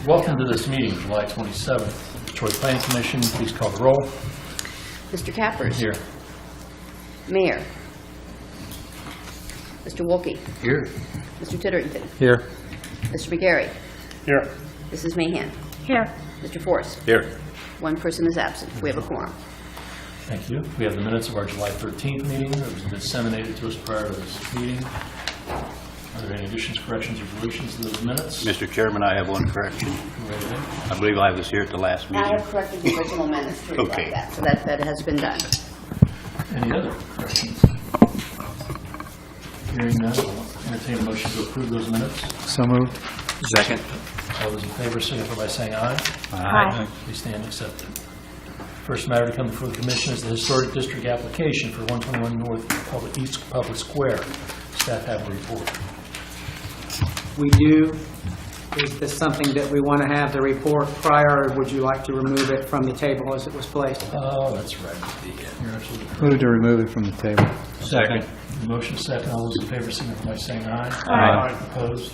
Welcome to this meeting, July 27th. Detroit Planning Commission, please call the roll. Mr. Cappers. Here. Mayor. Mr. Wolke. Here. Mr. Titterington. Here. Mr. McGarry. Here. Mrs. Mahan. Here. Mr. Forrest. Here. One person is absent. We have a quorum. Thank you. We have the minutes of our July 13th meeting that was disseminated to us prior to this meeting. Are there any additions, corrections, or deletions to those minutes? Mr. Chairman, I have one correction. Right there. I believe I was here at the last I meeting. have corrected the original minutes to reflect Okay. that, so that has been done. Any other corrections? Hearing none, I'll entertain a motion to approve those minutes. So moved. Second. All those in favor signify by saying aye. Aye. Please stand accepted. First matter to come before the Commission is the Historic District application for 121 North East Public Square. Staff have a report. We do. Is this something that we want to have the report prior, or would you like to remove it from the table as it was placed? Oh, that's right. You're absolutely correct. Move to remove it from the table. Second. Motion second. All those in favor signify by saying aye. Aye. Opposed?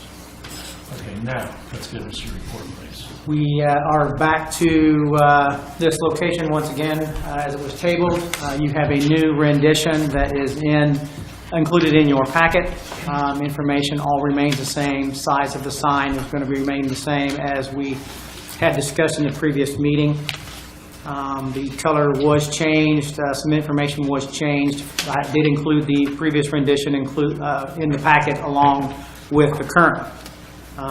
Okay, now, let's get into your report, please. We are back to this location once again as it was tabled. You have a new rendition that is included in your packet. Information all remains the same. Size of the sign is going to remain the same as we had discussed in the previous meeting. The color was changed. Some information was changed. I did include the previous rendition in the packet along with the current.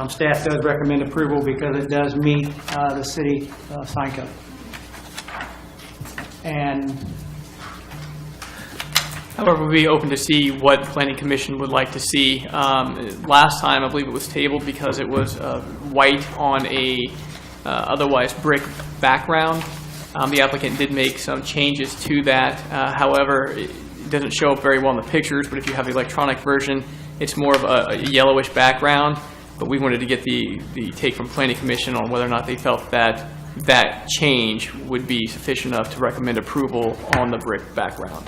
Staff does recommend approval because it does meet the city sign code. And However, we'd be open to see what Planning Commission would like to see. Last time, I believe it was tabled because it was white on a otherwise brick background. The applicant did make some changes to that. However, it doesn't show up very well in the pictures, but if you have the electronic version, it's more of a yellowish background. But we wanted to get the take from Planning Commission on whether or not they felt that that change would be sufficient enough to recommend approval on the brick background.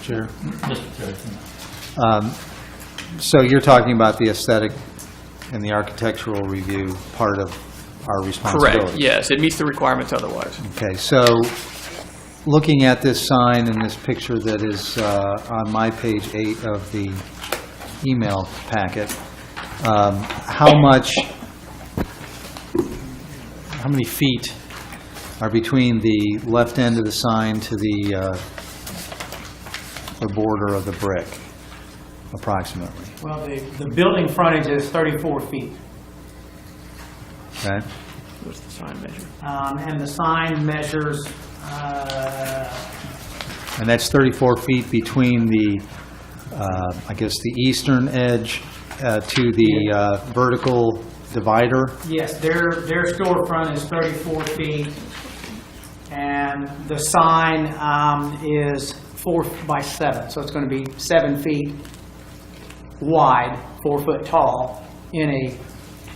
Chair. Mr. Terry. So you're talking about the aesthetic and the architectural review part of our responsibility? Correct, yes. It meets the requirements otherwise. Okay, so looking at this sign and this picture that is on my page 8 of the email packet, how many feet are between the left end of the sign to the border of the brick, approximately? well, the building frontage is 34 feet. Okay. What's the sign measure? And the sign measures, And that's 34 feet between the, I guess, the eastern edge to the vertical divider? yes, their storefront is 34 feet, and the sign is 4 by 7, so it's going to be 7 feet wide, 4 foot tall, in a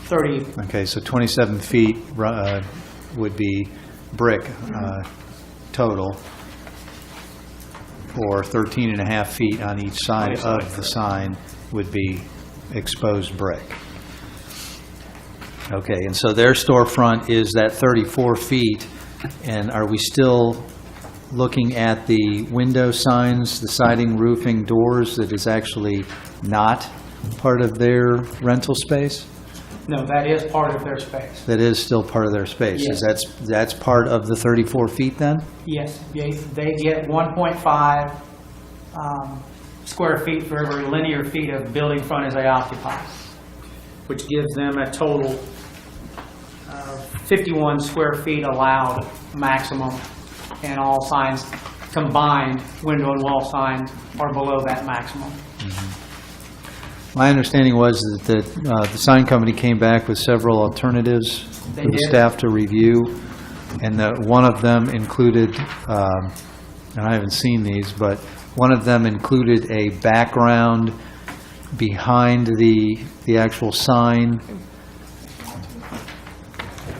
30. Okay, so 27 feet would be brick total, or 13 and a half feet on each side of the sign would be exposed brick. Okay, and so their storefront is that 34 feet, and are we still looking at the window signs, the siding, roofing, doors, that is actually not part of their rental space? No, that is part of their space. That is still part of their space? Yes. That's part of the 34 feet then? Yes, they get 1.5 square feet for every linear feet of building frontage they occupy, which gives them a total of 51 square feet allowed maximum, and all signs combined, window and wall signs, are below that maximum. My understanding was that the sign company came back with several alternatives for They the did. staff to review, and that one of them included, and I haven't seen these, but one of them included a background behind the actual sign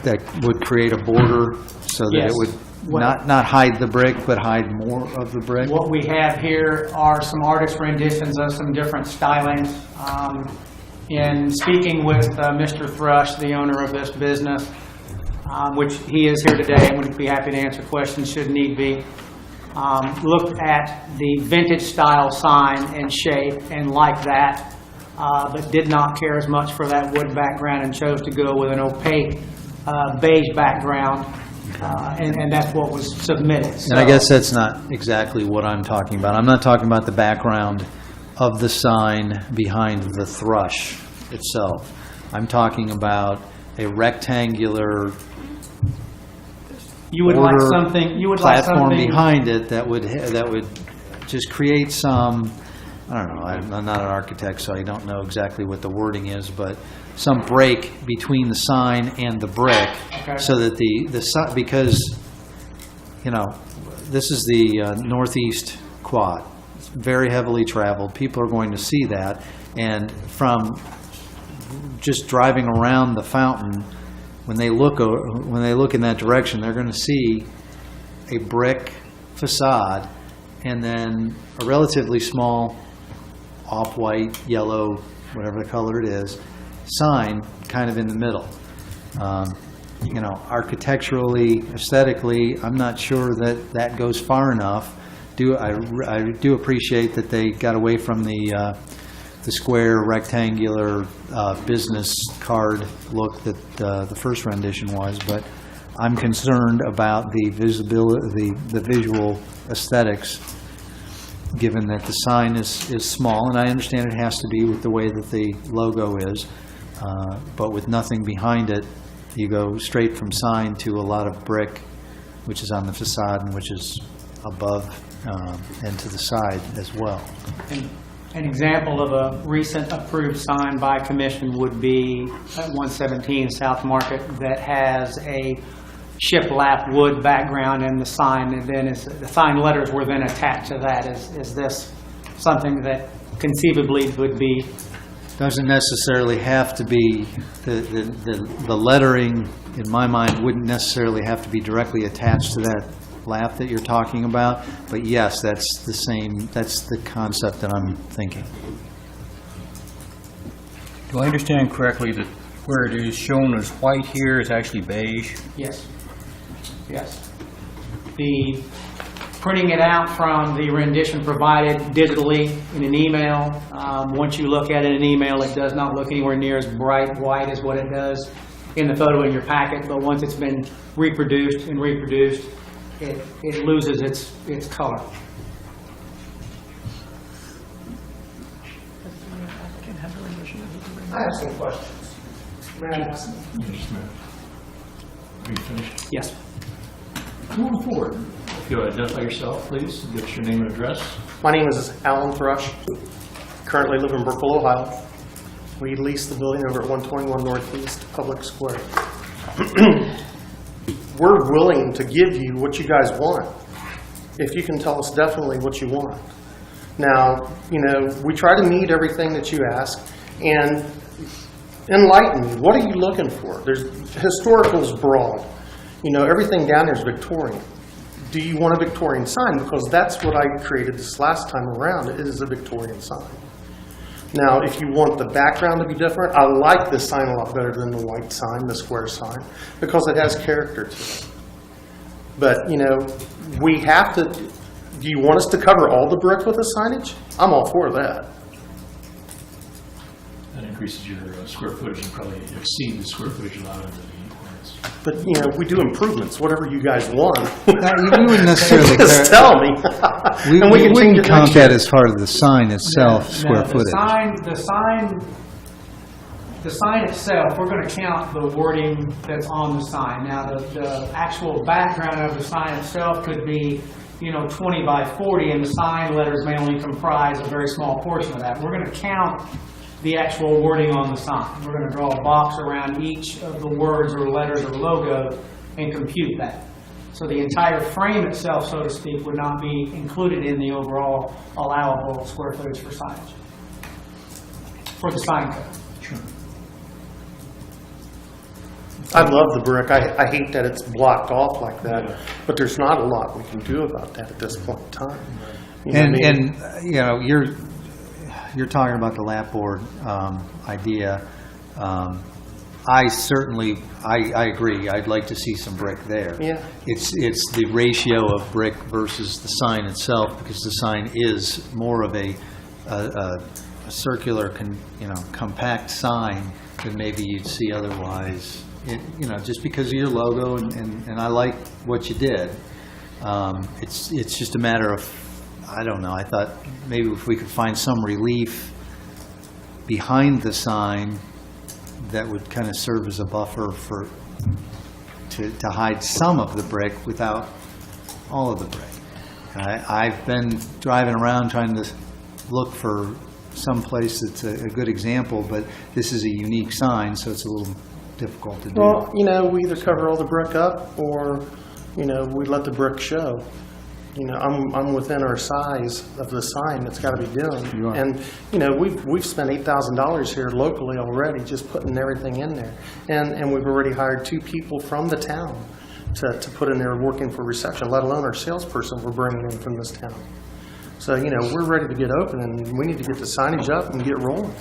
that would create a border so that Yes. it would What- not hide the brick, but hide more of the brick? What we have here are some artist renditions of some different stylings In speaking with Mr. Thrush, the owner of this business, which he is here today, and would be happy to answer questions should need be, looked at the vintage style sign and shape and liked that, but did not care as much for that wood background and chose to go with an opaque beige background, and that's what was submitted. And I So- guess that's not exactly what I'm talking about. I'm not talking about the background of the sign behind the Thrush itself. I'm talking about a rectangular You would like order something, you would like platform something. behind it that would just create some, I don't know, I'm not an architect, so I don't know exactly what the wording is, but some break between the sign and the brick, Okay. so that because, you know, this is the northeast quad. It's very heavily traveled. People are going to see that, and from just driving around the fountain, when they look in that direction, they're going to see a brick facade and then a relatively small off-white, yellow, whatever the color it is, sign kind of in the middle. You know, architecturally, aesthetically, I'm not sure that that goes far enough. I do appreciate that they got away from the square rectangular business card look that the first rendition was, but I'm concerned about the visibility, the visual aesthetics, given that the sign is small, and I understand it has to be with the way that the logo is, but with nothing behind it, you go straight from sign to a lot of brick, which is on the facade and which is above and to the side as well. An example of a recent approved sign by commission would be at 117 South Market that has a shiplap wood background in the sign, and then the sign letters were then attached to that. Is this something that conceivably would be? Doesn't necessarily have to be, the lettering, in my mind, wouldn't necessarily have to be directly attached to that lap that you're talking about, but yes, that's the concept that I'm thinking. Do I understand correctly that where it is shown as white here is actually beige? Yes. Yes. The printing it out from the rendition provided digitally in an email, once you look at it in an email, it does not look anywhere near as bright white as what it does in the photo in your packet, but once it's been reproduced, it loses its color. I have some questions. May I ask them? Just a minute. Are you finished? Yes. Moving forward, if you'll identify yourself, please, and give us your name and address. My name is Alan Thrush. Currently live in Brookville, Ohio. We lease the building over at 121 Northeast Public Square. We're willing to give you what you guys want, if you can tell us definitely what you want. Now, you know, we try to meet everything that you ask, and enlighten me. What are you looking for? Historical is broad. You know, everything down there is Victorian. Do you want a Victorian sign? Because that's what I created this last time around. It is a Victorian sign. Now, if you want the background to be different, I like this sign a lot better than the white sign, the square sign, because it has character to it. But, you know, we have to, do you want us to cover all the brick with the signage? I'm all for that. That increases your square footage and probably exceed the square footage allowed under the ordinance. But, you know, we do improvements, whatever you guys want. We wouldn't necessarily Just tell me. We And can change wouldn't it count next that year. as part of the sign itself, square No, footage. The sign itself, we're going to count the wording that's on the sign. Now, the actual background of the sign itself could be, you know, 20 by 40, and the sign letters may only comprise a very small portion of that. We're going to count the actual wording on the sign. We're going to draw a box around each of the words or letters or logo and compute that. So the entire frame itself, so to speak, would not be included in the overall allowable square footage for signage, for the sign code. Sure. I love the brick. I hate that it's blocked off like that, but there's not a lot we can do about that at this point in time. You know what I mean? And you know, you're talking about the lapboard idea. I certainly, I agree. I'd like to see some brick there. Yeah. It's the ratio of brick versus the sign itself, because the sign is more of a circular, compact sign than maybe you'd see otherwise. Just because of your logo, and I like what you did. It's just a matter of, I don't know, I thought maybe if we could find some relief behind the sign that would kind of serve as a buffer to hide some of the brick without all of the brick. I've been driving around trying to look for some place that's a good example, but this is a unique sign, so it's a little difficult to do. Well, we either cover all the brick up or, we let the brick show. I'm within our size of the sign that's got to be done. You are. And, we've spent $8,000 here locally already just putting everything in there. And we've already hired 2 people from the town to put in there working for reception, let alone our salesperson we're bringing in from this town. So, we're ready to get open, and we need to get the signage up and get rolling.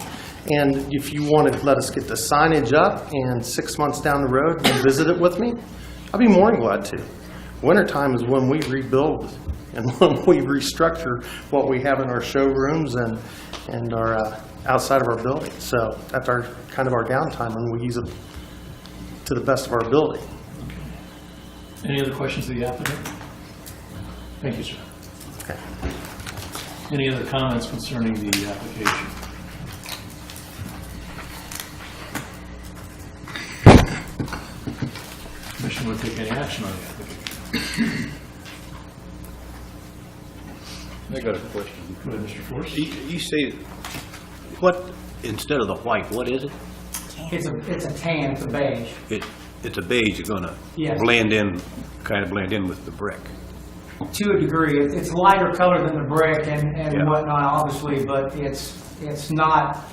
And if you want to let us get the signage up and 6 months down the road and visit it with me, I'd be more than glad to. Wintertime is when we rebuild and when we restructure what we have in our showrooms and our outside of our building. So that's our kind of our downtime, and we use it to the best of our ability. Any other questions of the applicant? Thank you, sir. Okay. Any other comments concerning the application? Commission will take any action on the application. I got a question. Go ahead, Mr. Force. You say, what, instead of the white, what is it? It's a tan, it's a beige. It's a beige, it's gonna Yes. blend in, kind of blend in with the brick. To a degree, it's lighter color than the brick and Yeah. whatnot, obviously, but it's not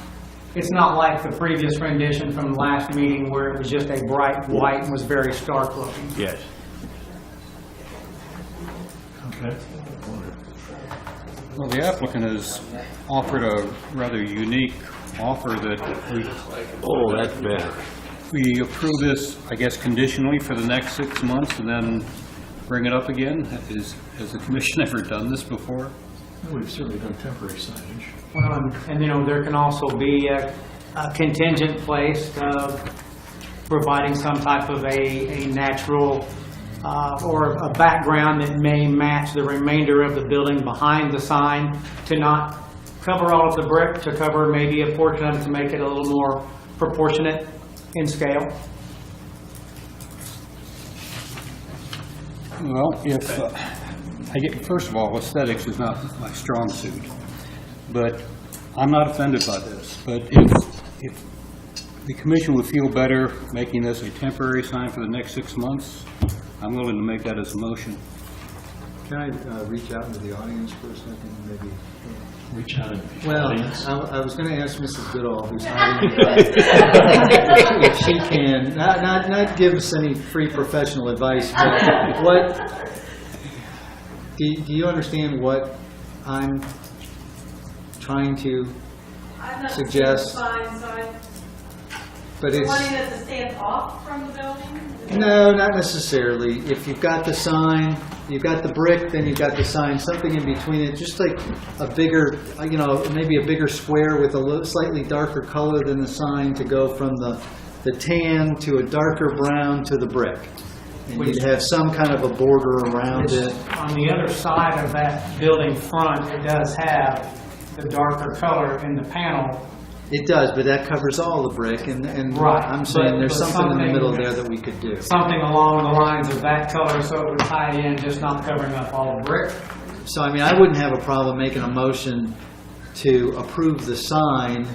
like the previous rendition from the last meeting where it was just a bright white and was very stark looking. Yes. Okay. Well, the applicant has offered a rather unique offer that Oh, that's better. we approve this, I guess, conditionally for the next 6 months and then bring it up again. Has the commission ever done this before? We've certainly done temporary signage. And there can also be a contingent placed of providing some type of a natural or a background that may match the remainder of the building behind the sign, to not cover all of the brick, to cover maybe a portion of it to make it a little more proportionate in scale. Well, first of all, aesthetics is not my strong suit, but I'm not offended by this. But if the commission would feel better making this a temporary sign for the next 6 months, I'm willing to make that as a motion. Can I reach out into the audience for a second, maybe? Reach out and. Well, audience. I was going to ask Mrs. Goodall, who's hiding, if she can, not give us any free professional advice, but do you understand what I'm trying to suggest? But it's, Wanting it to stand off from the building? no, not necessarily. If you've got the sign, you've got the brick, then you've got the sign, something in between it, just like a bigger, maybe a bigger square with a slightly darker color than the sign to go from the tan to a darker brown to the brick. And you'd have some kind of a border around it. On the other side of that building front, it does have the darker color in the panel. It does, but that covers all the brick, and Right, I'm saying but- there's but something in the something- middle there that we could do. Something along the lines of that color so it would tie in, just not covering up all the brick. So, I wouldn't have a problem making a motion to approve the sign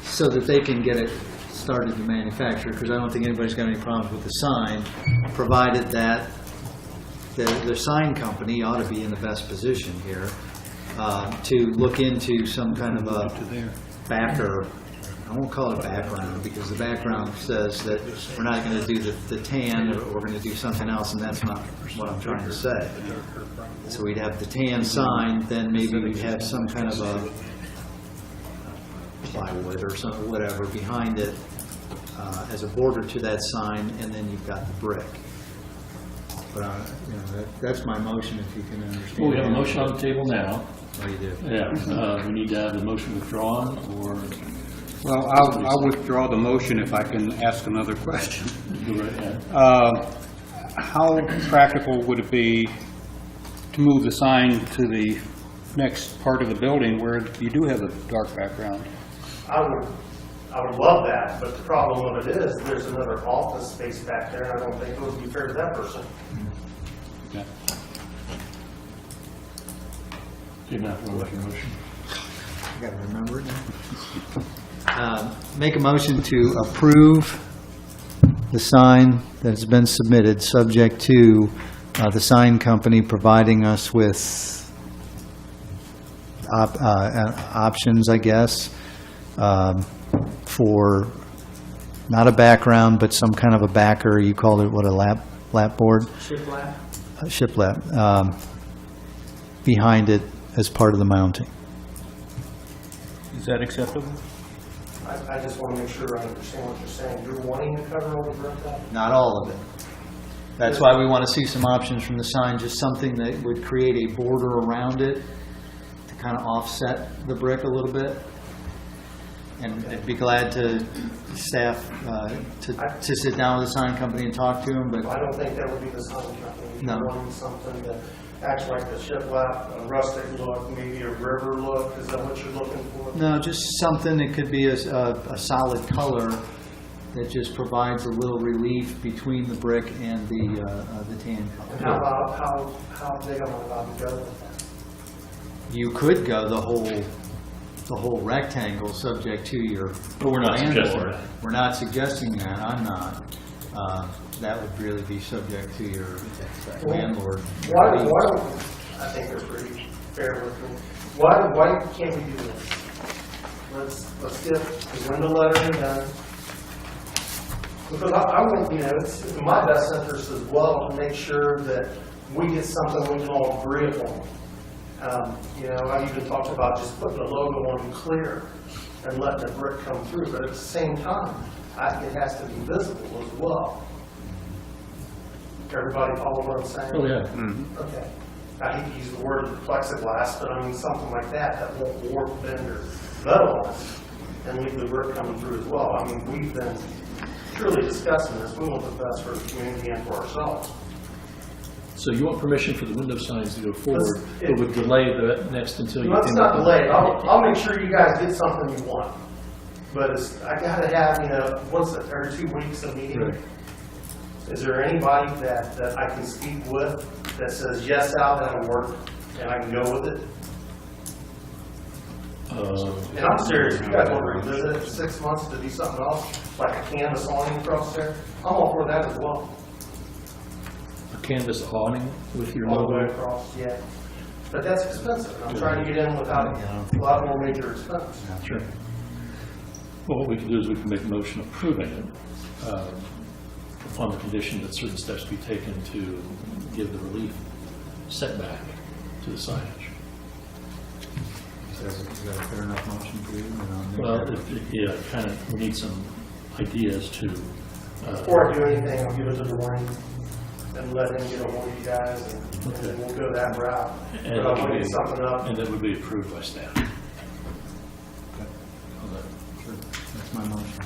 so that they can get it started to manufacture, because I don't think anybody's got any problems with the sign, provided that the sign company ought to be in the best position here to look into some kind of a backer, I won't call it background, because the background says that we're not going to do the tan, or we're going to do something else, and that's not what I'm trying to say. So we'd have the tan sign, then maybe we'd have some kind of plywood or some, whatever, behind it as a border to that sign, and then you've got the brick. But, that's my motion, if you can understand. Well, we have a motion on the table now. Oh, you do? Yeah, we need to have the motion withdrawn, or Well, I'll withdraw the motion if I can ask another question. go right ahead. How practical would it be to move the sign to the next part of the building where you do have a dark background? I would love that, but the problem of it is, there's another office space back there, and I don't think it would be fair to that person. Okay. You're not going to make a motion. I gotta remember it now. Make a motion to approve the sign that has been submitted, subject to the sign company providing us with options, I guess, for not a background, but some kind of a backer. You called it, what, a lap board? Shiplap. Shiplap, behind it as part of the mounting. Is that acceptable? I just want to make sure I understand what you're saying. You're wanting to cover all the brick up? Not all of it. That's why we want to see some options from the sign, just something that would create a border around it to kind of offset the brick a little bit. And I'd be glad to staff to sit down with the sign company and talk to them, but I don't think that would be the sign company. No. You're wanting something that acts like the shiplap, a rustic look, maybe a river look. Is that what you're looking for? no, just something that could be a solid color that just provides a little relief between the brick and the tan And color. how big am I allowed to go with that? You could go the whole rectangle, subject to your But we're not suggesting landlord. that. We're not suggesting that, I'm not. That would really be subject to your landlord. Why don't, I think they're pretty fair with me. Why can't we do this? Let's get the window lettering done. Because I want, it's in my best interest as well to make sure that we get something we can all agree upon. I even talked about just putting the logo on clear and letting the brick come through, but at the same time, it has to be visible as well. Everybody follow what I'm saying? Oh, yeah. Okay. I hate to use the word plexiglass, but I mean something like that won't warp, bend, or metal on us and leave the brick coming through as well. I mean, we've been truly discussing this. We want the best for the community and for ourselves. So you want permission for the window signs to go forward, but would delay the next until you... Let's came not up with- delay. I'll make sure you guys get something you want. But I gotta have, every 2 weeks a meeting. Right. Is there anybody that I can speak with that says, yes, Al, that'll work, and I can go with it? And I'm serious, you guys want to revisit it for 6 months to do something else, like a canvas awning across there, I'm all for that as well. A canvas awning with your All the way logo? across, yeah. But that's expensive, I'm trying to get in without a lot more major expense. Sure. Well, what we can do is we can make a motion approving it upon the condition that certain steps be taken to give the relief setback to the signage. Is that a fair enough motion for you? And I'll make Well, that- we need some ideas to... Before I do anything, I'll give it to Dwayne and let him get a hold of you guys, and then we'll go that route. And But I want to get something up. And that would be approved by staff. Sure, that's my motion.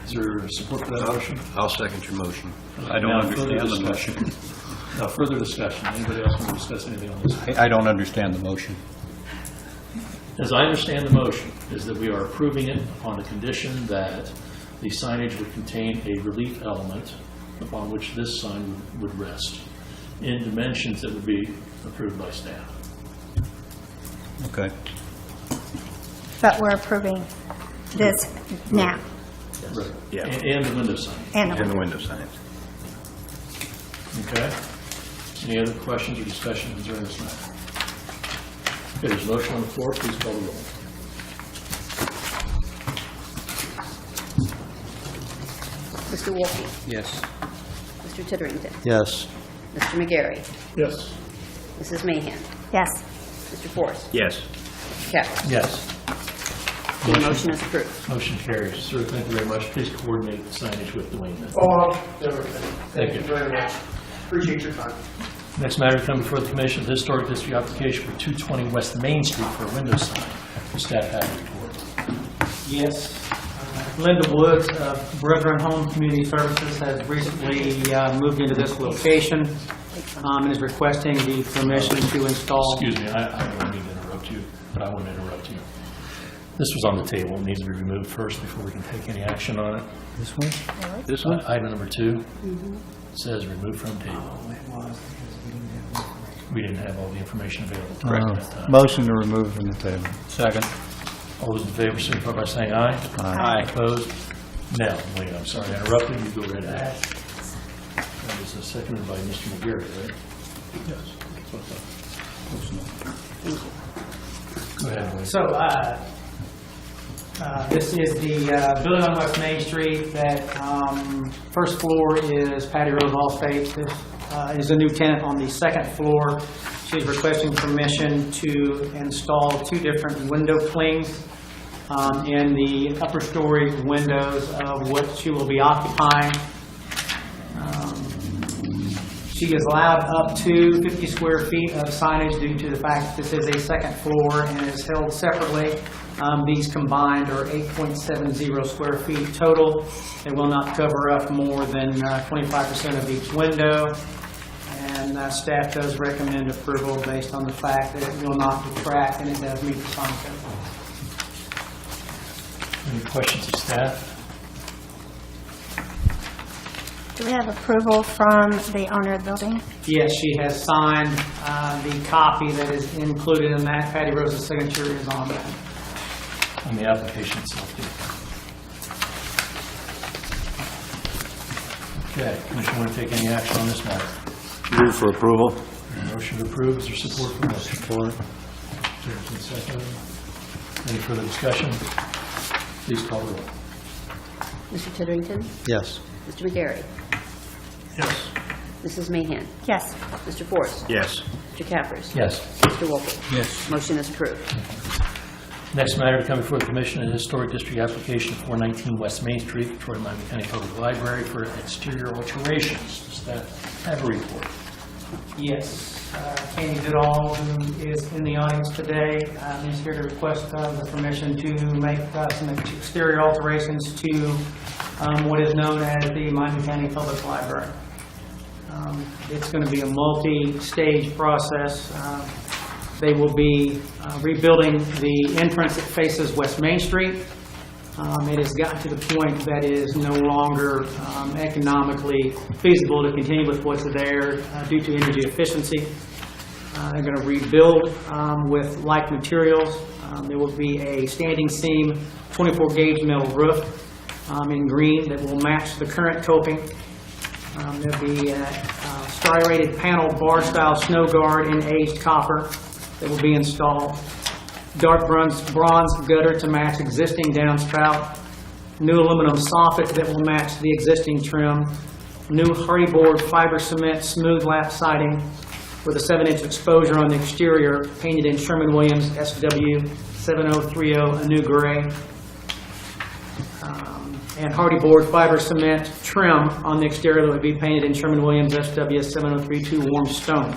Is there support for that motion? I'll second your motion. I don't Now, understand further the discussion. motion. Now, further discussion. Anybody else want to discuss anything on this? I don't understand the motion. As I understand the motion, is that we are approving it upon the condition that the signage would contain a relief element upon which this sign would rest in dimensions that would be approved by staff. Okay. But we're approving this now. Right. Yeah. And the window sign. And And the window signs. Okay? Any other questions or discussion concerning this matter? Okay, there's a motion on the floor. Please call the roll. Mr. Wolke? Yes. Mr. Titterington? Yes. Mr. McGarry? Yes. Mrs. Mahan? yes. Mr. Forrest? Yes. Mr. Ketchum? Yes. The motion is approved. Motion carries. Sir, thank you very much. Please coordinate the signage with Dwayne then. Thank you very much. Appreciate your time. Next matter to come before the Commission, the Historic District application for 220 West Main Street for a window sign. The staff has a report. Yes. Linda Woods of Brethren Home Community Services has recently moved into this location and is requesting the permission to install. Excuse me, I don't mean to interrupt you, but I want to interrupt you. This was on the table. It needs to be removed first before we can take any action on it. This one? This one? Item number 2 says remove from table. We didn't have all the information available correct at that time. Motion to remove from the table. Second. All those in favor, signify by saying aye. Aye. Opposed? Now, wait, I'm sorry, I interrupted you. Go right ahead. That was seconded by Mr. McGarry, right? Yes. Go ahead, Wade. So, this is the building on West Main Street that first floor is Patty Rose Allstate. This is a new tenant on the second floor. She's requesting permission to install 2 different window clings in the upper story windows of what she will be occupying. She is allowed up to 50 square feet of signage due to the fact that this is a second floor and is held separately. These combined are 8.70 square feet total. They will not cover up more than 25% of each window. And staff does recommend approval based on the fact that it will not detract and it does meet the sign code. Any questions of staff? Do we have approval from the owner of the building? Yes, she has signed the copy that is included in that. Patty Rose's signature is on that. On the application itself, too. Okay, Commission want to take any action on this matter? Move for approval. Motion to approve, is there support for motion? Support. Second. Any further discussion? Please call the roll. Mr. Titterington? Yes. Mr. McGarry? Yes. Mrs. Mahan? Yes. Mr. Forrest? Yes. Mr. Cappers? Yes. Mr. Wolke? Yes. Motion is approved. Next matter to come before the Commission is Historic District application 419 West Main Street, Detroit Miami County Public Library for exterior alterations. Staff have a report. Yes, Candy Goodall, who is in the audience today, is here to request the permission to make some exterior alterations to what is known as the Miami County Public Library. It's going to be a multi-stage process. They will be rebuilding the entrance that faces West Main Street. It has gotten to the point that it is no longer economically feasible to continue with what's there due to energy efficiency. They're going to rebuild with like materials. There will be a standing seam 24-gauge metal roof in green that will match the current coping. There'll be a striated panel bar-style snow guard in aged copper that will be installed. Dark bronze gutter to match existing downspout. New aluminum soffit that will match the existing trim. New hardy board fiber cement smooth lap siding with a 7-inch exposure on the exterior, painted in Sherman-Williams SW 7030, a new gray. And hardy board fiber cement trim on the exterior that would be painted in Sherman-Williams SW 7032 warm stone.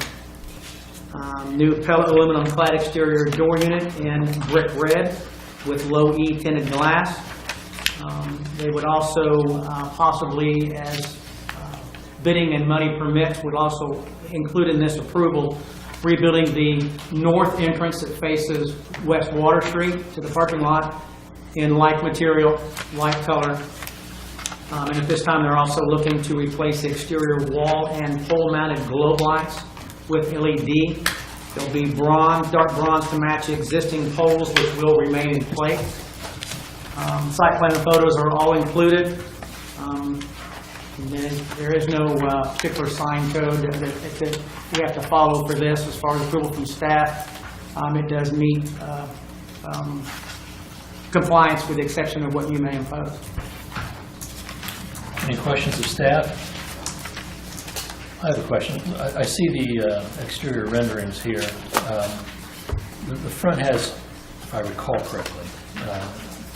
New pellet aluminum clad exterior door unit in brick red with low E tinted glass. They would also possibly, as bidding and money permits, would also include in this approval rebuilding the north entrance that faces West Water Street to the parking lot in like material, like color. And at this time, they're also looking to replace the exterior wall and pole-mounted globe lights with LED. There'll be bronze, dark bronze to match existing poles, which will remain in place. Site plan photos are all included. There is no particular sign code that we have to follow for this as far as approval from staff. It does meet compliance with the exception of what you may impose. Any questions of staff? I have a question. I see the exterior renderings here. The front has, if I recall correctly,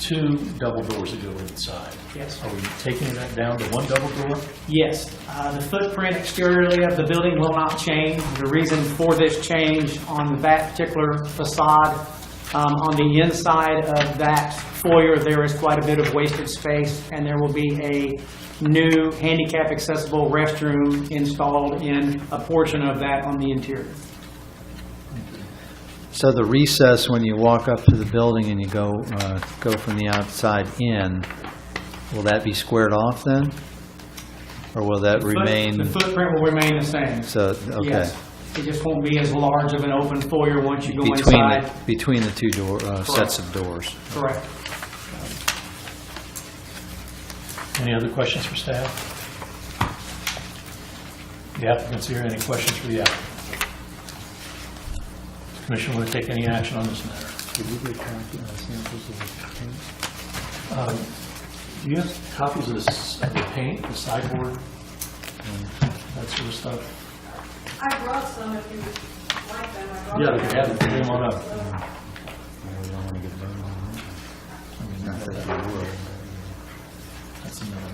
two double doors that go inside. Yes. Are we taking that down to one double door? Yes, the footprint exteriorly of the building will not change. The reason for this change on that particular facade, on the inside of that foyer, there is quite a bit of wasted space, and there will be a new handicap-accessible restroom installed in a portion of that on the interior. So the recess, when you walk up to the building and you go from the outside in, will that be squared off then? Or will that remain? The footprint will remain the same. So, okay. Yes. It just won't be as large of an open foyer once you go inside. Between the two sets of doors. Correct. Any other questions for staff? The applicants here, any questions for the applicant? Commission want to take any action on this matter? Did you get samples of the paint? Do you have copies of the paint, the sideboard, that sort of stuff? I brought some if you like them. I brought Yeah, them. we can have them, bring them on up. Not that you would. That's another.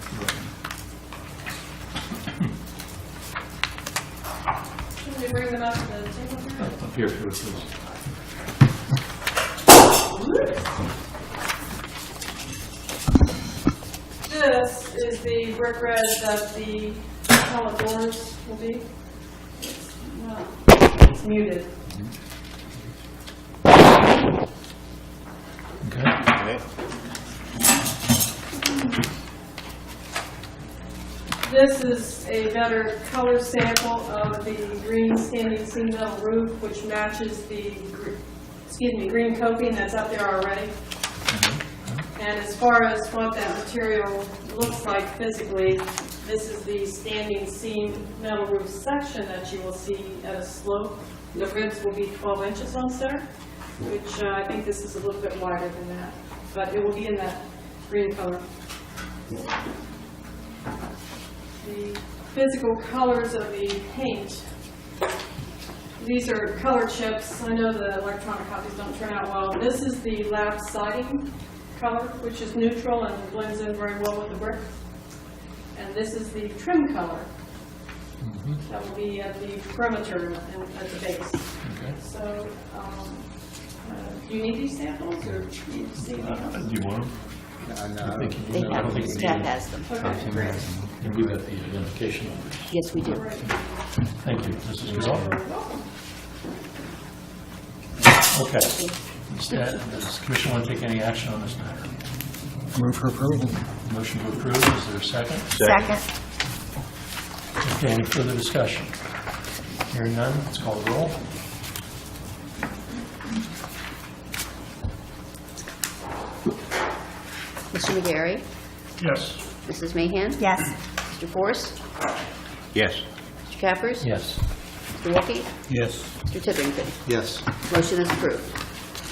Can we bring them up to the table here? Up here, please. This is the brick red that the solid doors will be. It's muted. Okay. This is a better color sample of the green standing seam metal roof, which matches the, green coping that's up there already. And as far as what that material looks like physically, this is the standing seam metal roof section that you will see at a slope. The ribs will be 12 inches on center, which I think this is a little bit wider than that, but it will be in that green color. The physical colors of the paint, these are color chips. I know the electronic copies don't turn out well. This is the lab siding color, which is neutral and blends in very well with the brick. And this is the trim color. That will be at the perimeter and at the base. Okay. So, do you need these samples or do you need to see anything else? Do you want them? I think you They do. I don't have, think you staff need them. has them. Okay, great. And we've got the identification numbers. Yes, we do. Thank you, Mrs. Gazal. Okay. Does the commission want to take any action on this matter? Move for approval. Motion to approve, is there a second? Second. Okay, any further discussion? Hearing none, let's call the roll. Mr. McGarry? Yes. Mrs. Mahan? Yes. Mr. Forrest? Yes. Mr. Cappers? Yes. Mr. Wolke? Yes. Mr. Tippington? Yes. Motion is approved.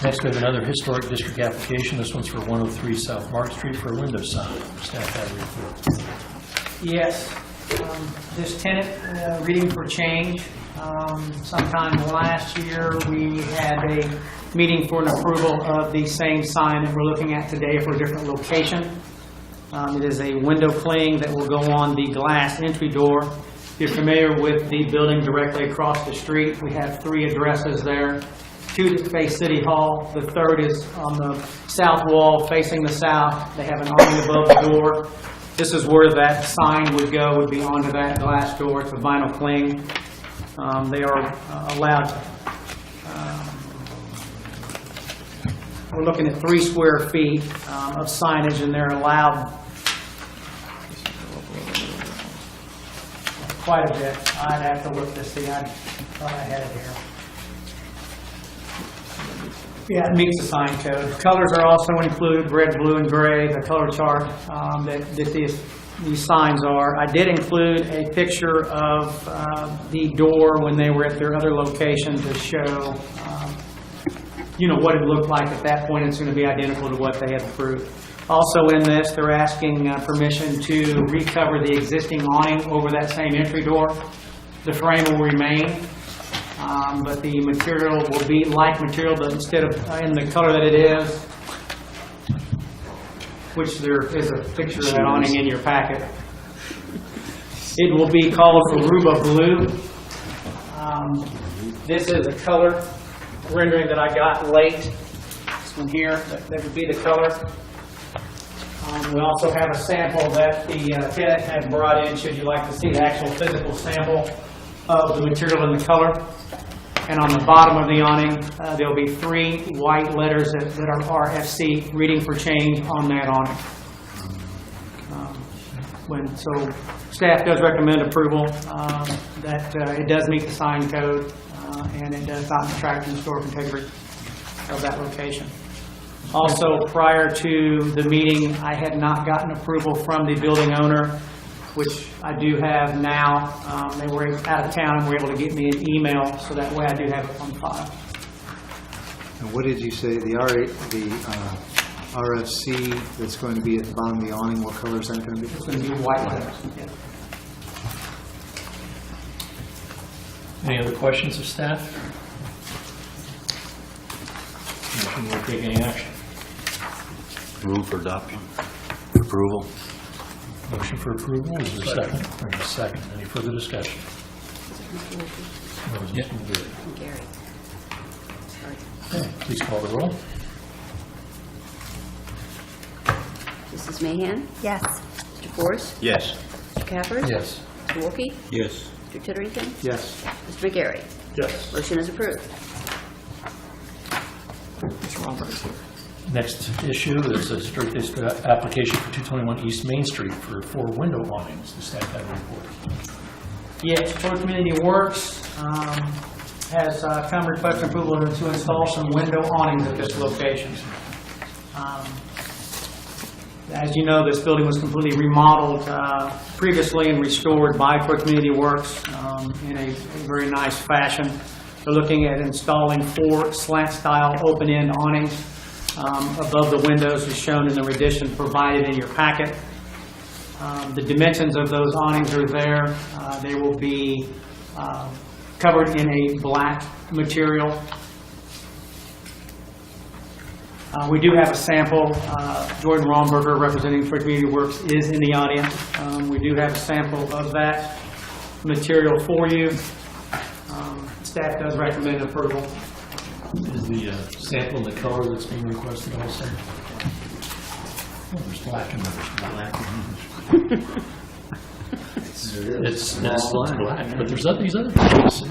Next, we have another historic district application. This one's for 103 South Mark Street for a window sign. Staff have a report. Yes, this tenant, Reading for Change, sometime last year, we had a meeting for an approval of the same sign that we're looking at today for a different location. It is a window cling that will go on the glass entry door. If you're familiar with the building directly across the street, we have 3 addresses there. 2 that face City Hall. The 3rd is on the south wall facing the south. They have an awning above the door. This is where that sign would go, would be onto that glass door. It's a vinyl cling. They are allowed, we're looking at 3 square feet of signage, and they're allowed quite a bit. I'd have to look to see. I thought I had it here. Yeah, it meets the sign code. Colors are also included, red, blue, and gray, the color chart that these signs are. I did include a picture of the door when they were at their other location to show, what it looked like at that point. It's going to be identical to what they had approved. Also in this, they're asking permission to recover the existing awning over that same entry door. The frame will remain. But the material will be like material, but instead of in the color that it is, which there is a picture of that awning in your packet. It will be called Aruba Blue. This is a color rendering that I got late. This one here, that would be the color. We also have a sample that the tenant had brought in, should you like to see the actual physical sample of the material and the color. And on the bottom of the awning, there will be 3 white letters that are RFC, reading for change, on that awning. So staff does recommend approval, that it does meet the sign code, and it does not detract from the historic integrity of that location. Also, prior to the meeting, I had not gotten approval from the building owner, which I do have now. They were out of town and were able to get me an email, so that way I do have it on file. And what did you say, the RFC that's going to be at the bottom of the awning, what color is that going to be? It's going to be white letters. Yeah. Any other questions of staff? Motion will take any action. Move for adoption. Approval. Motion for approval, is there a second? There's a second. Any further discussion? No, it's Mr. McGarry. Gary. Okay, please call the roll. Mrs. Mahan? Yes. Mr. Forrest? Yes. Mr. Cappers? Yes. Mr. Wolke? Yes. Mr. Titterington? Yes. Mr. McGarry? Yes. Motion is approved. Mr. Romberg is here. Next issue is a strict application for 221 East Main Street for 4 window awnings. The staff have a report. Yes, Troy Community Works has come requesting approval to install some window awnings at this location. As you know, this building was completely remodeled previously and restored by Troy Community Works in a very nice fashion. They're looking at installing 4 slant-style open-end awnings above the windows as shown in the rendition provided in your packet. The dimensions of those awnings are there. They will be covered in a black material. We do have a sample. Jordan Romberger, representing Troy Community Works, is in the audience. We do have a sample of that material for you. Staff does recommend approval. Is the sample and the color that's being requested also? Oh, there's black and there's black. It's black, but there's these other colors.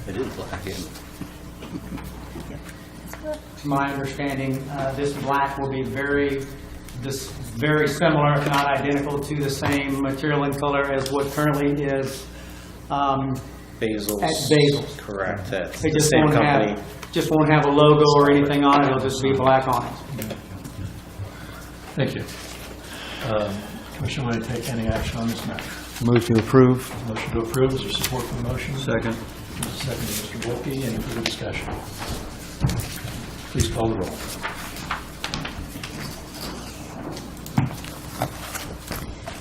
It is black, isn't it? To my understanding, this black will be very similar, if not identical, to the same material and color as what currently is Basil's. at Basil's. Correct. That's They the just same won't company. have a logo or anything on it. It'll just be black on it. Thank you. Commission, want to take any action on this matter? Move to approve. Motion to approve, is there support for the motion? Second. Second, Mr. Wolke, any further discussion? Please call the roll.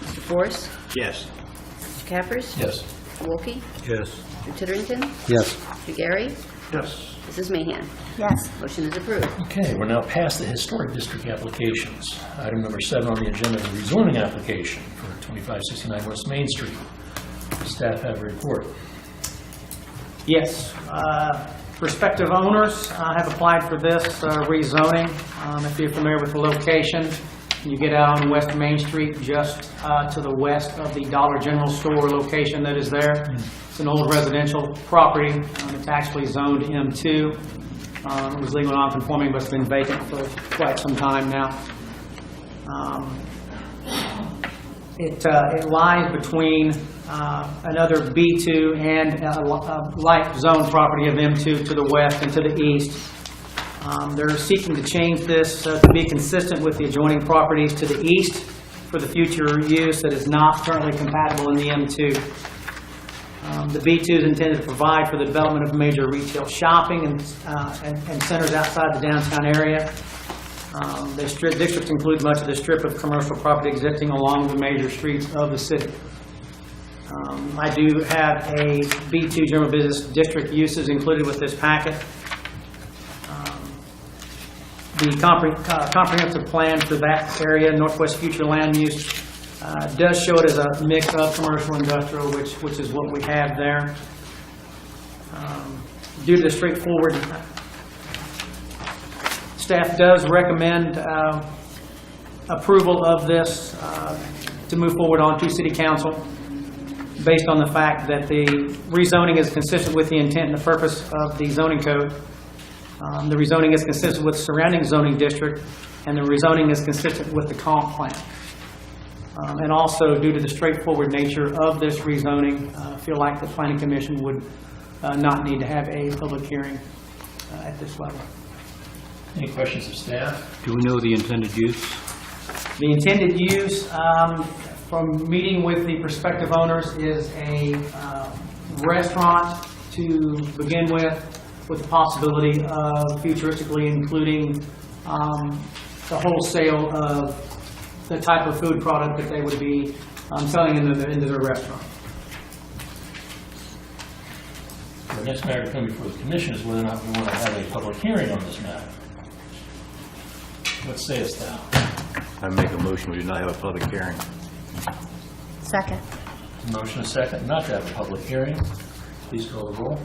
Mr. Forrest? Yes. Mr. Cappers? Yes. Mr. Wolke? Yes. Mr. Titterington? Yes. Mr. Gary? Yes. Mrs. Mahan? Yes. Motion is approved. Okay, we're now past the historic district applications. Item number 7 on the agenda, the rezoning application for 2569 West Main Street. Staff have a report. Yes. Prospective owners have applied for this rezoning. If you're familiar with the location, you get out on West Main Street just to the west of the Dollar General store location that is there. It's an old residential property. It's actually zoned M2. It was legal non-conforming, but it's been vacant for quite some time now. It lies between another B2 and a light zone property of M2 to the west and to the east. They're seeking to change this to be consistent with the adjoining properties to the east for the future use that is not currently compatible in the M2. The B2 is intended to provide for the development of major retail shopping and centers outside the downtown area. The district includes much of the strip of commercial property existing along the major streets of the city. I do have a B2 General Business District uses included with this packet. The comprehensive plan for that area, Northwest Future Land Use, does show it as a mix of commercial industrial, which is what we have there. Due to the straightforward, staff does recommend approval of this to move forward on to City Council based on the fact that the rezoning is consistent with the intent and the purpose of the zoning code. The rezoning is consistent with surrounding zoning district, and the rezoning is consistent with the comp plan. And also, due to the straightforward nature of this rezoning, I feel like the Planning Commission would not need to have a public hearing at this level. Any questions of staff? Do we know the intended use? The intended use, from meeting with the prospective owners, is a restaurant to begin with the possibility of futuristically including the wholesale of the type of food product that they would be selling into their restaurant. The next matter to come before the commission is whether or not we want to have a public hearing on this matter. What sayest thou? I make a motion, we do not have a public hearing. Second. Motion is second not to have a public hearing. Please call the roll.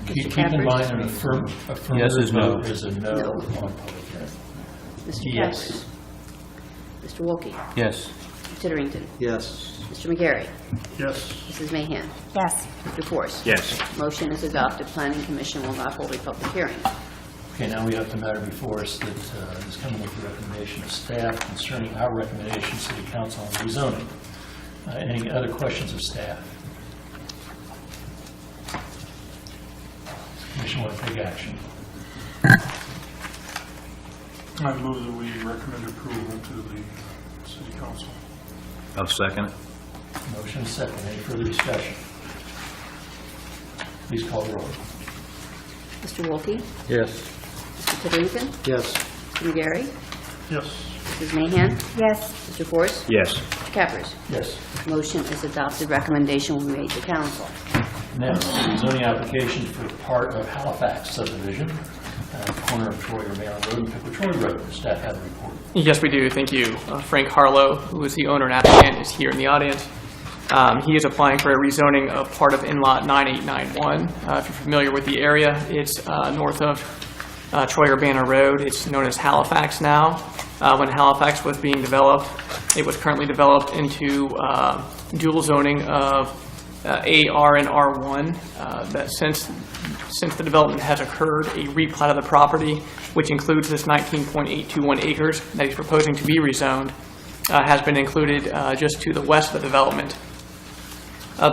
Keep in mind an affirmative Yes is no. vote is a no on public hearing. Mr. Yes. Peppers. Mr. Wolke. Yes. Mr. Titterington. Yes. Mr. McGarry. Yes. Mrs. Mahan. Yes. Mr. Force. Yes. Motion is adopted. Planning Commission will not hold a public hearing. Okay, now we have the matter before us that is coming with the recommendation of staff concerning our recommendation to City Council on rezoning. Any other questions of staff? Commission want to take action? I move that we recommend approval to the City Council. I'll second it. Motion is second. Any further discussion? Please call the roll. Mr. Wolke. Yes. Mr. Titterington. Yes. Mr. McGarry. Yes. Mrs. Mahan. Yes. Mr. Force. Yes. Mr. Peppers. Yes. Motion is adopted. Recommendation will be made to council. Next, zoning application for part of Halifax subdivision, corner of Troy Maryland Road and Pippa Troy Road. Staff have a report. Yes, we do. Thank you. Frank Harlow, who is the owner and applicant, is here in the audience. He is applying for a rezoning of part of in-lot 9891. If you're familiar with the area, it's north of Troy-Urbana Road. It's known as Halifax now. When Halifax was being developed, it was currently developed into dual zoning of AR and R1. That since the development has occurred, a replat of the property, which includes this 19.821 acres that he's proposing to be rezoned, has been included just to the west of the development.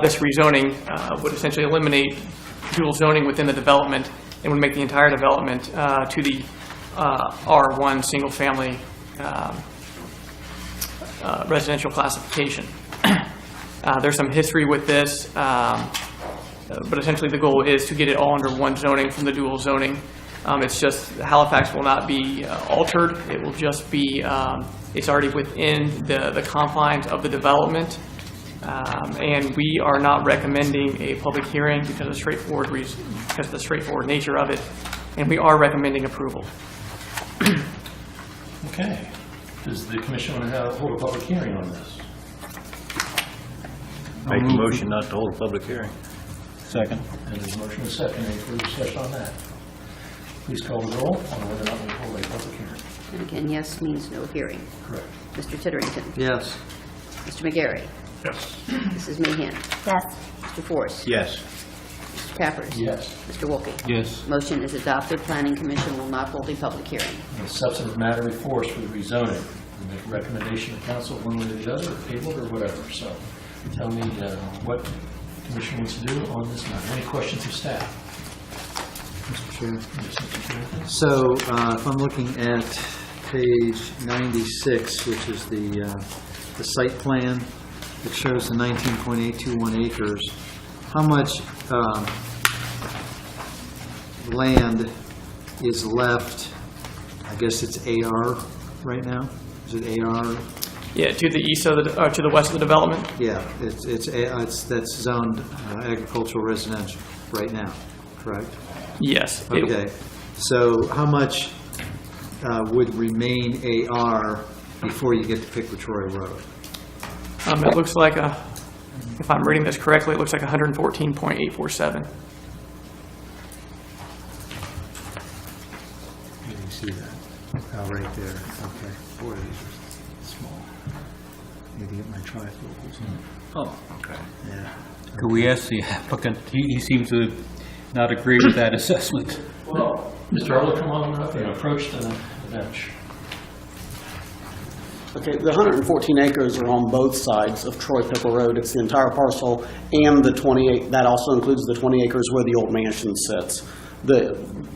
This rezoning would essentially eliminate dual zoning within the development and would make the entire development to the R1 single-family residential classification. There's some history with this, but essentially the goal is to get it all under one zoning from the dual zoning. It's just Halifax will not be altered. It will just be, it's already within the confines of the development. And we are not recommending a public hearing because of the straightforward nature of it. And we are recommending approval. Okay. Does the commission want to hold a public hearing on this? Make a motion not to hold a public hearing. Second. And there's a motion and a second. Any further discussion on that? Please call the roll on whether or not we hold a public hearing. And again, yes means no hearing. Correct. Mr. Titterington. Yes. Mr. McGarry. Yes. Mrs. Mahan. Yes. Mr. Force. Yes. Mr. Peppers. Yes. Mr. Wolke. Yes. Motion is adopted. Planning Commission will not hold a public hearing. The substantive matter before us for the rezoning. We make a recommendation to council one way or the other, or table it, or whatever. So tell me what the commission wants to do on this matter. Any questions of staff? Mr. Chair. Yes, Mr. Chairman. So if I'm looking at page 96, which is the site plan that shows the 19.821 acres, how much land is left? I guess it's AR right now? Is it AR? Yeah, to the east of the, or to the west of the development? Yeah, that's zoned agricultural residential right now, correct? Yes. Okay, so how much would remain AR before you get to Pickwick Troy Road? It looks like if I'm reading this correctly, it looks like 114.847. You can see that. Oh, right there, okay. Boy, these are small. Need to get my trifocals. Oh, okay. Yeah. Could we ask the applicant, he seems to not agree with that assessment. Well, Mr. Arlo, come on up and approach the bench. Okay, the 114 acres are on both sides of Troy Pickle Road. It's the entire parcel and the 28, that also includes the 20 acres where the old mansion sits.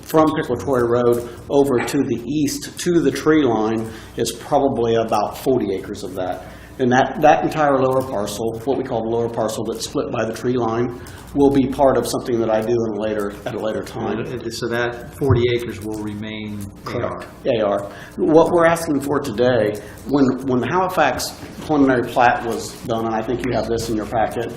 From Pickle Troy Road over to the east to the tree line is probably about 40 acres of that. And that entire lower parcel, what we call the lower parcel that's split by the tree line, will be part of something that I do at a later time. So that 40 acres will remain AR? AR. What we're asking for today, when the Halifax preliminary plat was done, and I think you have this in your packet,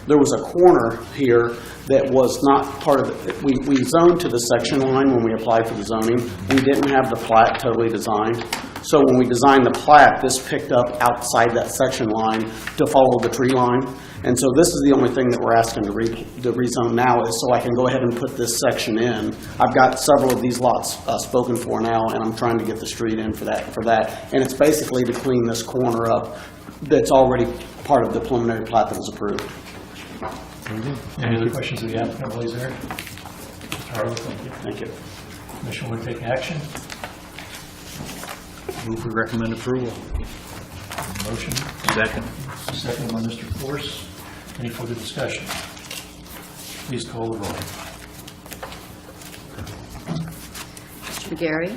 there was a corner here that was not part of it. We zoned to the section line when we applied for the zoning. We didn't have the plat totally designed. So when we designed the plat, this picked up outside that section line to follow the tree line. And so this is the only thing that we're asking to rezone now, is so I can go ahead and put this section in. I've got several of these lots spoken for now, and I'm trying to get the street in for that. And it's basically to clean this corner up that's already part of the preliminary plat that was approved. Any other questions of the applicant while he's there? Mr. Harlow, thank you. Thank you. Commission will take action. Move we recommend approval. Motion. Second. Second by Mr. Force. Any further discussion? Please call the roll. Mr. McGarry?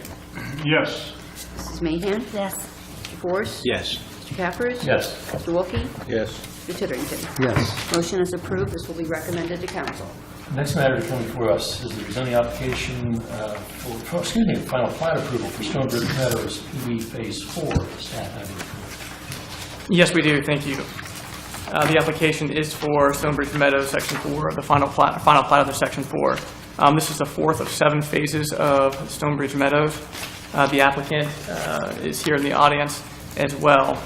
Yes. Mrs. Mahan? Yes. Mr. Force? Yes. Mr. Cappers? Yes. Mr. Wolke? Yes. Mr. Titterington? Yes. Motion is approved. This will be recommended to council. The next matter to come before us is the rezoning application final plat approval for Stonebridge Meadows PB Phase 4. Staff have a report. Yes, we do. Thank you. The application is for Stonebridge Meadows, Section 4, the final plat of the Section 4. This is the fourth of 7 phases of Stonebridge Meadows. The applicant is here in the audience as well.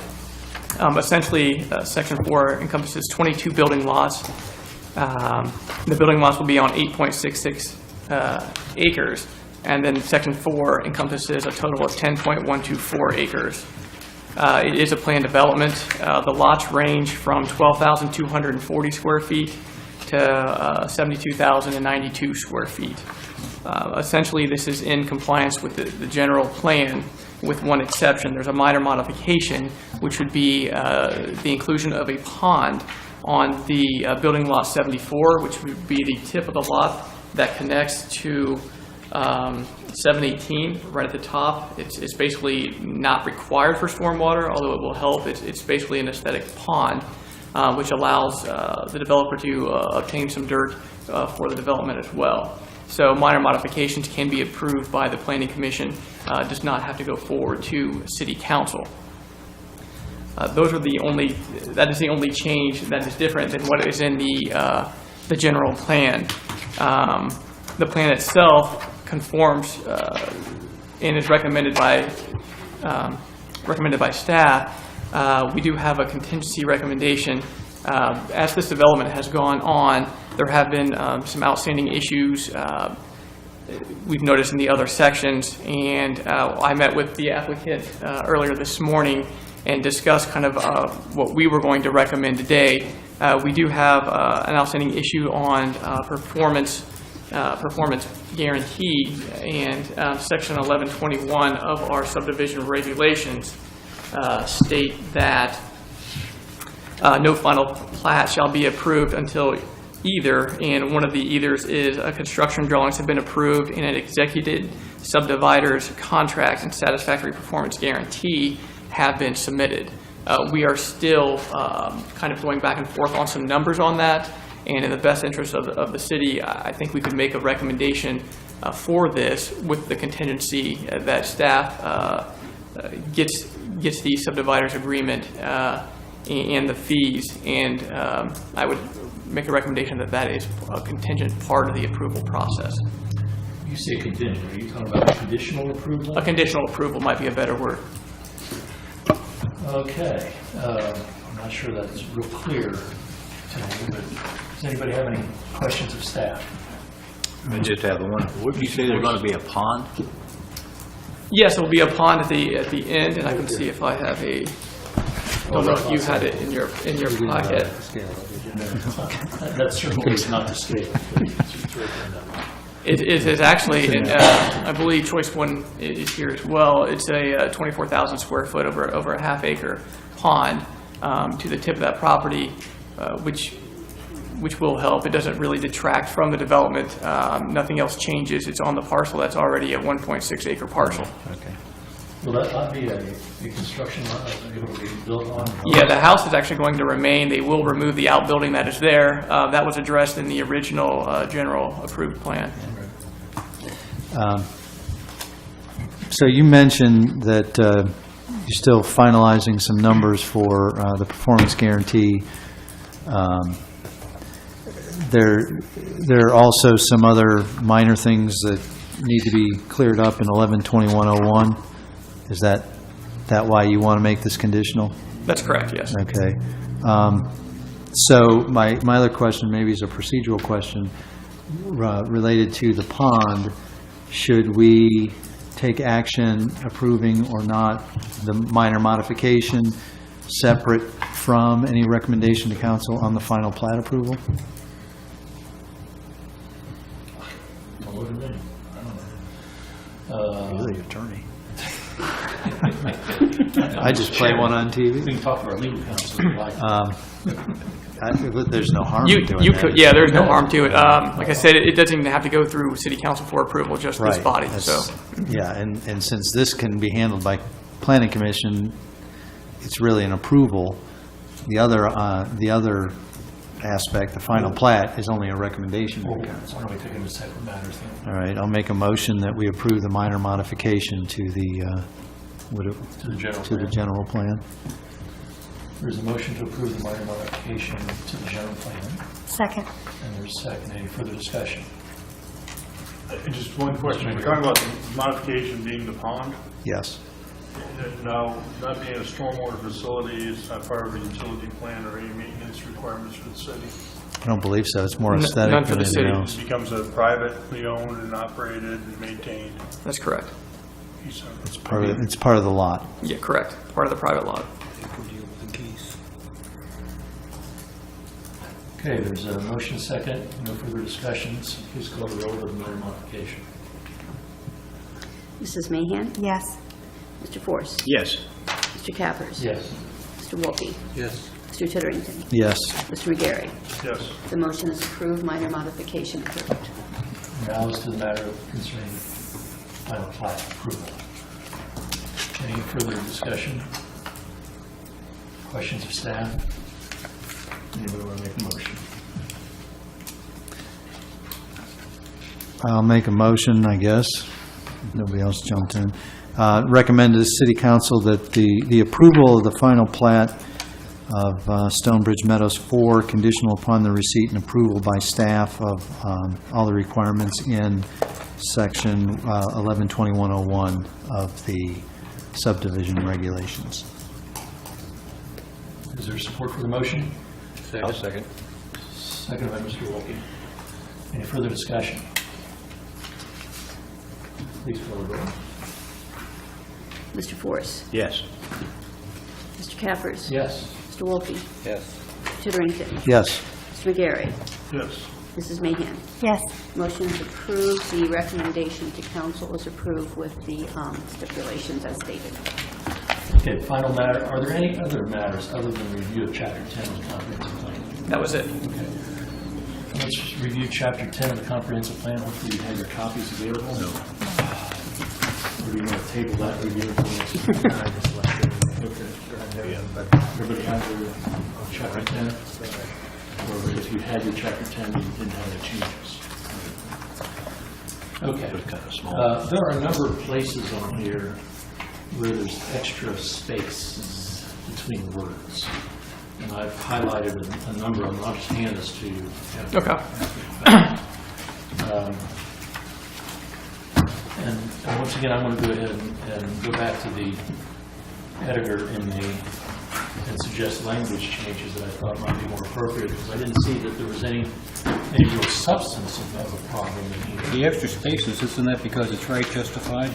Essentially, Section 4 encompasses 22 building lots. The building lots will be on 8.66 acres, and then Section 4 encompasses a total of 10.124 acres. It is a planned development. The lots range from 12,240 square feet to 72,092 square feet. Essentially, this is in compliance with the general plan, with one exception. There's a minor modification, which would be the inclusion of a pond on the building lot 74, which would be the tip of the lot that connects to 718 right at the top. It's basically not required for stormwater, although it will help. It's basically an aesthetic pond, which allows the developer to obtain some dirt for the development as well. So minor modifications can be approved by the Planning Commission, does not have to go forward to City Council. That is the only change that is different than what is in the general plan. The plan itself conforms and is recommended by staff. We do have a contingency recommendation. As this development has gone on, there have been some outstanding issues we've noticed in the other sections, and I met with the applicant earlier this morning and discuss kind of what we were going to recommend today. We do have an outstanding issue on performance guarantee, and Section 1121 of our subdivision regulations state that no final plat shall be approved until either, and one of the either's is construction drawings have been approved and an executed subdivider's contract and satisfactory performance guarantee have been submitted. We are still kind of going back and forth on some numbers on that, and in the best interest of the city, I think we could make a recommendation for this with the contingency that staff gets the subdivider's agreement and the fees, and I would make a recommendation that that is a contingent part of the approval process. You say contingent, are you talking about conditional approval? A conditional approval might be a better word. Okay, I'm not sure that's real clear to me, but does anybody have any questions of staff? I just have one. What did you say there's going to be a pond? Yes, there will be a pond at the end, and I can see if I have a. Don't know if you had it in your pocket. That certainly is not the scale. It's right there. It is actually, and I believe choice one is here as well. It's a 24,000 square foot over a half acre pond to the tip of that property, which will help. It doesn't really detract from the development. Nothing else changes. It's on the parcel that's already a 1.6 acre parcel. Okay. Will that not be a construction lot that they're going to be built on? Yeah, the house is actually going to remain. They will remove the outbuilding that is there. That was addressed in the original general approved plan. So you mentioned that you're still finalizing some numbers for the performance guarantee. There are also some other minor things that need to be cleared up in 112101. Is that why you want to make this conditional? That's correct, yes. Okay. So my other question maybe is a procedural question related to the pond. Should we take action approving or not the minor modification separate from any recommendation to council on the final plat approval? Don't look at me. I don't know. You're the attorney. I just play one on TV. We can talk to our legal counsel if you like. There's no harm in doing You that. could, yeah, there's no harm to it. Like I said, it doesn't even have to go through city council for approval, just this Right. body, That's- so. Yeah, and since this can be handled by planning commission, it's really an approval. The other aspect, the final plat, is only a recommendation. Why don't we take them as separate matters then? All right, I'll make a motion that we approve the minor modification to the, To the general to the plan. general plan. There's a motion to approve the minor modification to the general plan, Second. and there's a second. Any further discussion? Just one question. We're talking about the modification being the pond. Yes. Now, not being a stormwater facility, it's not part of a utility plan or any maintenance requirements for the city. I don't believe so. It's more None aesthetic for than the anything city. else. It becomes a privately owned and operated and maintained That's correct. piece of It's part of the lot. Yeah, correct. Part of the private lot. Okay, there's a motion second. No further discussions. Please call the roll of the minor modification. Mrs. Mahan? Yes. Mr. Force? Yes. Mr. Cappers? Yes. Mr. Wolke? Yes. Mr. Titterington? Yes. Mr. McGarry? Yes. The motion is approved, minor modification approved. Now is to the matter concerning final plat approval. Any further discussion? Questions of staff? Anybody want to make a motion? I'll make a motion, I guess. Nobody else jumped in. Recommend to the city council that the approval of the final plat of Stonebridge Meadows 4, conditional upon the receipt and approval by staff of all the requirements in section 112101 of the subdivision regulations. Is there support for the motion? I'll second. Second by Mr. Wolke. Any further discussion? Please call the roll. Mr. Force? Yes. Mr. Cappers? Yes. Mr. Wolke? Yes. Titterington? Yes. Mr. McGarry? Yes. Mrs. Mahan? Yes. Motion is approved. The recommendation to council is approved with the stipulations as stated. Okay, final matter. Are there any other matters other than review of Chapter 10 of the comprehensive plan? That was it. Okay. Let's just review Chapter 10 of the comprehensive plan. Hopefully you have your copies available. No. Or do you want to table that review until next week? Okay. Everybody have their Chapter 10? Or if you had your Chapter 10, you didn't have any changes? Okay. It was kind of small. There are a number of places on here where there's extra spaces between words. And I've highlighted a number of them. I'll just hand this to you. Okay. And once again, I'm going to go ahead and go back to the editor and suggest language changes that I thought might be more appropriate, because I didn't see that there was any real substance of a problem in here. The extra spaces, isn't that because it's right justified?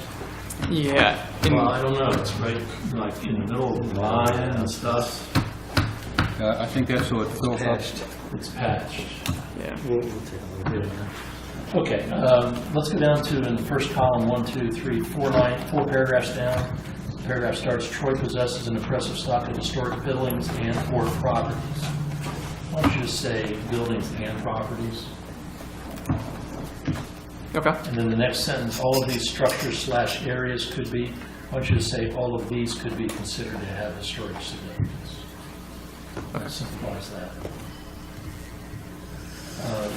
Yeah. Well, I don't know, it's right, like, in the middle of the line and stuff. I think that's so it fills up. It's patched. Yeah. Okay, let's go down to, in the first column, 1, 2, 3, 4 paragraphs down. The paragraph starts, Troy possesses an impressive stock of historic buildings and or properties. Why don't you just say buildings and properties? Okay. And then the next sentence, all of these structures / areas could be, why don't you just say all of these could be considered to have historic significance? That simplifies that.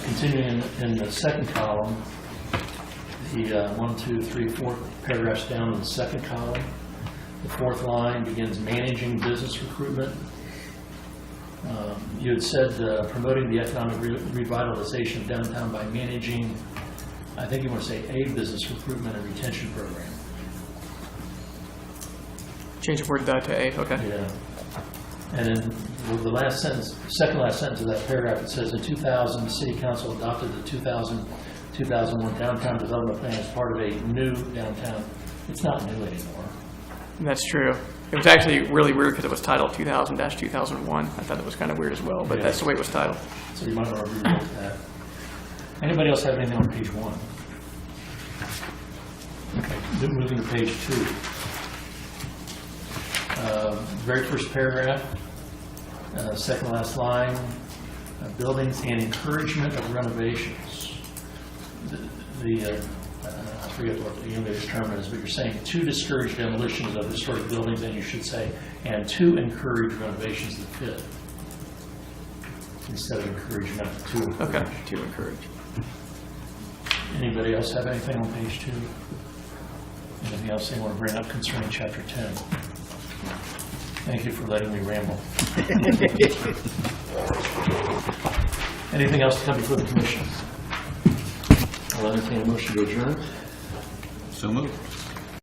Continuing in the second column, the 1, 2, 3, 4 paragraphs down in the second column, the fourth line begins managing business recruitment. You had said promoting the economic revitalization of downtown by managing, I think you want to say a business recruitment and retention program. Change the word to A. Okay. Yeah. And then the last sentence, second last sentence of that paragraph, it says, in 2000, the city council adopted the 2001 downtown development plan as part of a new downtown. It's not new anymore. That's true. It was actually really weird because it was titled 2000-2001. I thought it was kind of weird as well, but Yeah. that's the way it was titled. So you might want to rewrite that. Anybody else have anything on page 1? Okay, moving to page 2. Very first paragraph, second last line, buildings and encouragement of renovations. I forget what the English term is, but you're saying to discourage demolitions of historic buildings, and you should say, and to encourage renovations that fit, instead of encouragement, to encourage. Okay. To encourage. Anybody else have anything on page 2? Anything else they want to bring up concerning chapter 10? Thank you for letting me ramble. Anything else to come before the commission? I'll entertain a motion to adjourn. So moved.